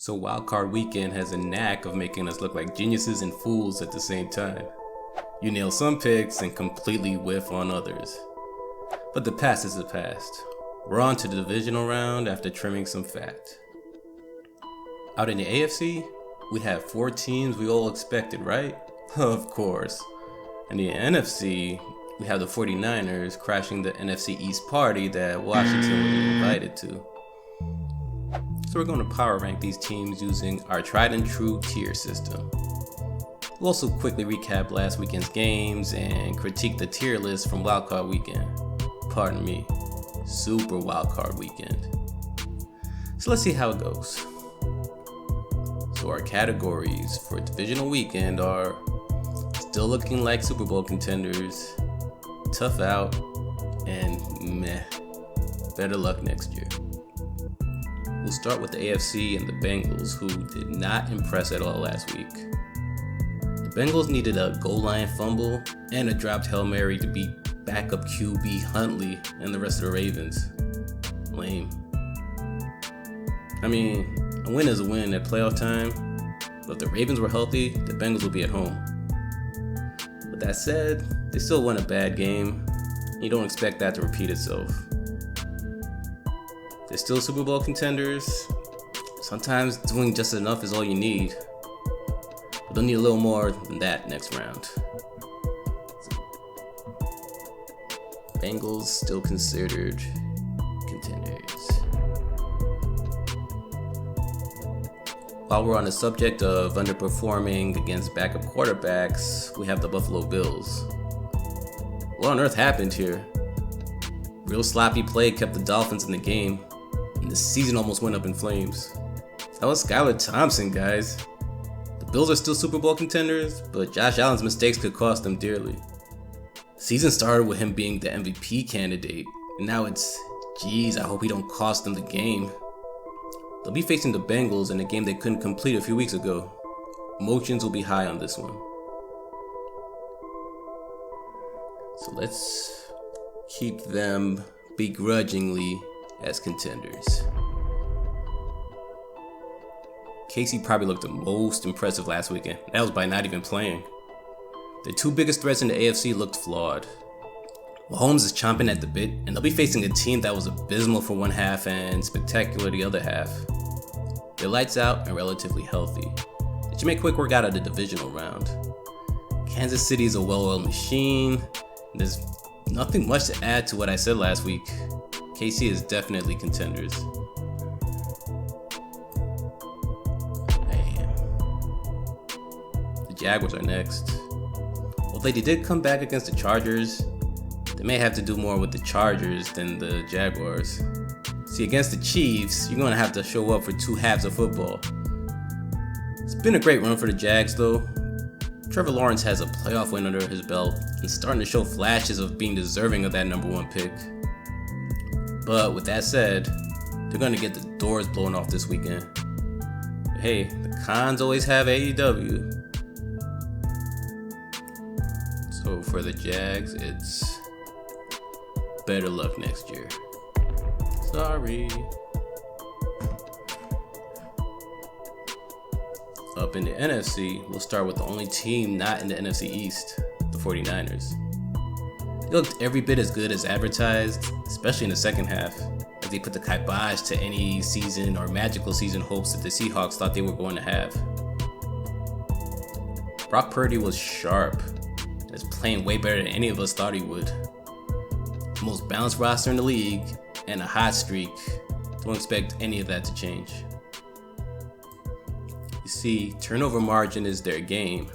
So wildcard weekend has a knack of making us look like geniuses and fools at the same time. You nail some picks and completely whiff on others. But the past is the past. We're on to the divisional round after trimming some fat. Out in the AFC, we have 4 teams we all expected, right? Of course. In the NFC, we have the 49ers crashing the NFC East party that Washington was invited to. So we're going to power rank these teams using our tried and true tier system. We'll also quickly recap last weekend's games and critique the tier list from wildcard weekend. Pardon me, super wildcard weekend. So let's see how it goes. So our categories for divisional weekend are still looking like Super Bowl contenders, tough out, and meh. Better luck next year. We'll start with the AFC and the Bengals, who did not impress at all last week. The Bengals needed a goal line fumble and a dropped Hail Mary to beat backup QB Huntley and the rest of the Ravens. Lame. I mean, a win is a win at playoff time, but if the Ravens were healthy, the Bengals would be at home. With that said, they still won a bad game. You don't expect that to repeat itself. They're still Super Bowl contenders. Sometimes doing just enough is all you need. But they'll need a little more than that next round. Bengals still considered contenders. While we're on the subject of underperforming against backup quarterbacks, we have the Buffalo Bills. What on earth happened here? Real sloppy play kept the Dolphins in the game, and the season almost went up in flames. That was Skylar Thompson, guys. The Bills are still Super Bowl contenders, but Josh Allen's mistakes could cost them dearly. The season started with him being the MVP candidate, and now it's, geez, I hope he don't cost them the game. They'll be facing the Bengals in a game they couldn't complete a few weeks ago. Emotions will be high on this one. So let's keep them begrudgingly as contenders. Casey probably looked the most impressive last weekend. That was by not even playing. The 2 biggest threats in the AFC looked flawed. Mahomes is chomping at the bit, and they'll be facing a team that was abysmal for one half and spectacular the other half. They're lights out and relatively healthy. They should make quick work out of the divisional round. Kansas City is a well-oiled machine. There's nothing much to add to what I said last week. KC is definitely contenders. Man. The Jaguars are next. Although they did come back against the Chargers, they may have to do more with the Chargers than the Jaguars. See, against the Chiefs, you're going to have to show up for 2 halves of football. It's been a great run for the Jags, though. Trevor Lawrence has a playoff win under his belt and starting to show flashes of being deserving of that number 1 pick. But with that said, they're going to get the doors blown off this weekend. But hey, the cons always have AEW. So for the Jags, it's better luck next year. Sorry. Up in the NFC, we'll start with the only team not in the NFC East, the 49ers. They looked every bit as good as advertised, especially in the second half, as they put the kibosh to any season or magical season hopes that the Seahawks thought they were going to have. Brock Purdy was sharp and is playing way better than any of us thought he would. The most balanced roster in the league and a hot streak. Don't expect any of that to change. You see, turnover margin is their game.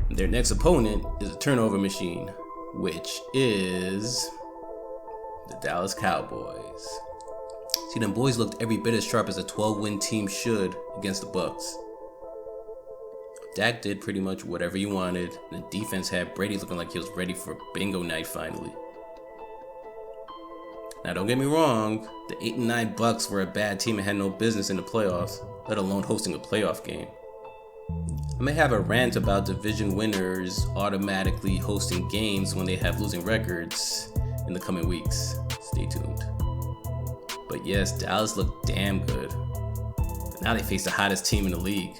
Their next opponent is a turnover machine, which is the Dallas Cowboys. See, them boys looked every bit as sharp as a 12-win team should against the Bucks. Dak did pretty much whatever he wanted, and the defense had Brady looking like he was ready for bingo night finally. Now don't get me wrong, the 8-9 Bucks were a bad team and had no business in the playoffs, let alone hosting a playoff game. I may have a rant about division winners automatically hosting games when they have losing records in the coming weeks. Stay tuned. But yes, Dallas looked damn good. And Now they face the hottest team in the league.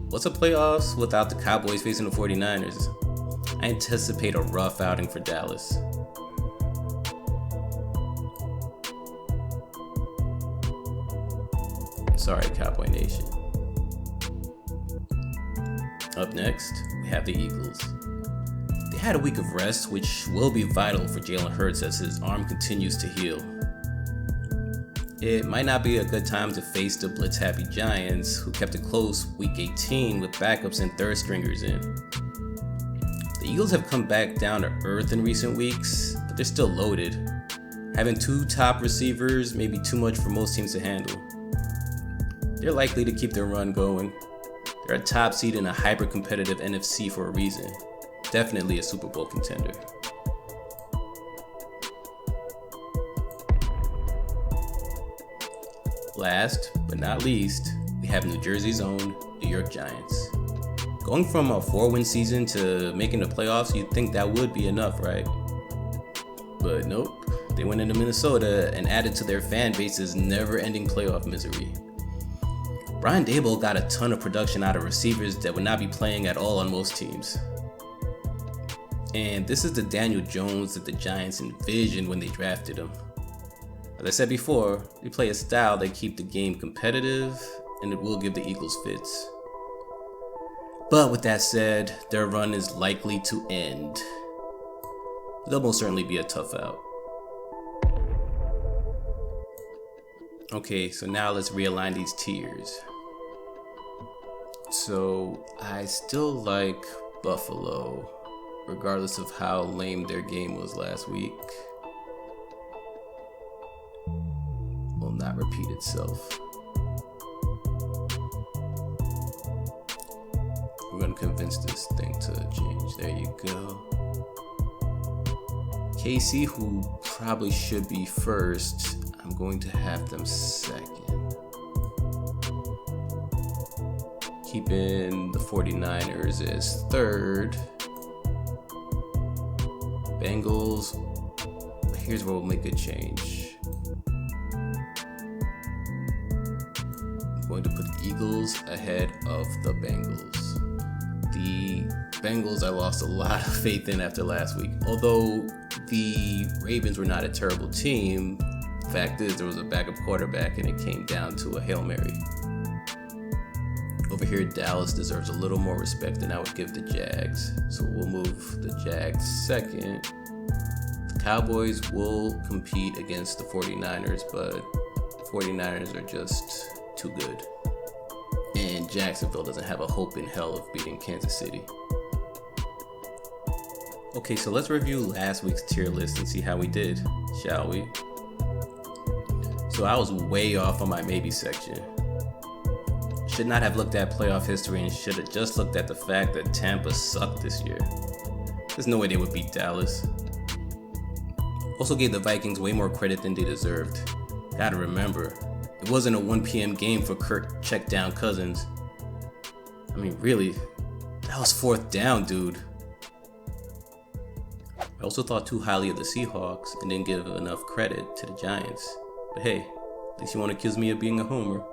What's a playoffs without the Cowboys facing the 49ers? I anticipate a rough outing for Dallas. Sorry, Cowboy Nation. Up next, we have the Eagles. They had a week of rest, which will be vital for Jalen Hurts as his arm continues to heal. It might not be a good time to face the blitz-happy Giants, who kept it close week 18 with backups and third stringers in. The Eagles have come back down to earth in recent weeks, but they're still loaded. Having two top receivers may be too much for most teams to handle. They're likely to keep their run going. They're a top seed in a hyper-competitive NFC for a reason. Definitely a Super Bowl contender. Last but not least, we have New Jersey's own New York Giants. Going from a 4-win season to making the playoffs, you'd think that would be enough, right? But nope, they went into Minnesota and added to their fan base's never-ending playoff misery. Brian Daboll got a ton of production out of receivers that would not be playing at all on most teams. And this is the Daniel Jones that the Giants envisioned when they drafted him. As I said before, they play a style that keep the game competitive, and it will give the Eagles fits. But with that said, their run is likely to end. They'll most certainly be a tough out. Okay, so now let's realign these tiers. So I still like Buffalo, regardless of how lame their game was last week. Will not repeat itself. We're gonna convince this thing to change. There you go. KC, who probably should be first, I'm going to have them second. Keeping the 49ers as third. Bengals, here's where we'll make a change. I'm going to put the Eagles ahead of the Bengals. The Bengals I lost a lot of faith in after last week. Although the Ravens were not a terrible team, the fact is there was a backup quarterback and it came down to a Hail Mary. Over here, Dallas deserves a little more respect than I would give the Jags. So we'll move the Jags second. The Cowboys will compete against the 49ers, but the 49ers are just too good. And Jacksonville doesn't have a hope in hell of beating Kansas City. Okay, so let's review last week's tier list and see how we did, shall we? So I was way off on my maybe section. Should not have looked at playoff history and should have just looked at the fact that Tampa sucked this year. There's no way they would beat Dallas. Also gave the Vikings way more credit than they deserved. Gotta remember, it wasn't a 1 p.m. game for Kirk check down Cousins. I mean, really, that was 4th down, dude. I also thought too highly of the Seahawks and didn't give enough credit to the Giants. But hey, at least you won't accuse me of being a homer.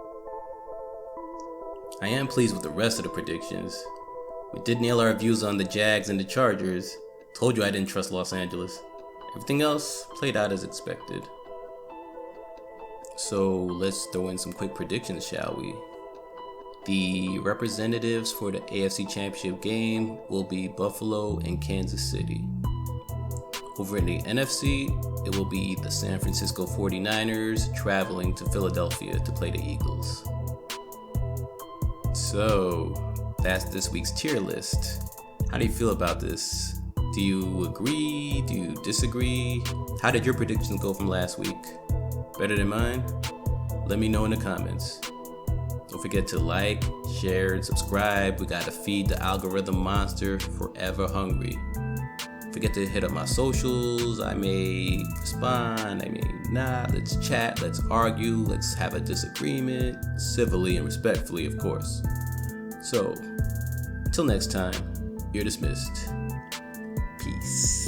I am pleased with the rest of the predictions. We did nail our views on the Jags and the Chargers. Told you I didn't trust Los Angeles. Everything else played out as expected. So let's throw in some quick predictions, shall we? The representatives for the AFC Championship game will be Buffalo and Kansas City. Over in the NFC, it will be the San Francisco 49ers traveling to Philadelphia to play the Eagles. So, that's this week's tier list. How do you feel about this? Do you agree? Do you disagree? How did your predictions go from last week? Better than mine? Let me know in the comments. Don't forget to like, share, and subscribe. We gotta feed the algorithm monster forever hungry. Forget to hit up my socials. I may respond, I may not. Let's chat, let's argue, let's have a disagreement, civilly and respectfully, of course. So, until next time, you're dismissed. Peace.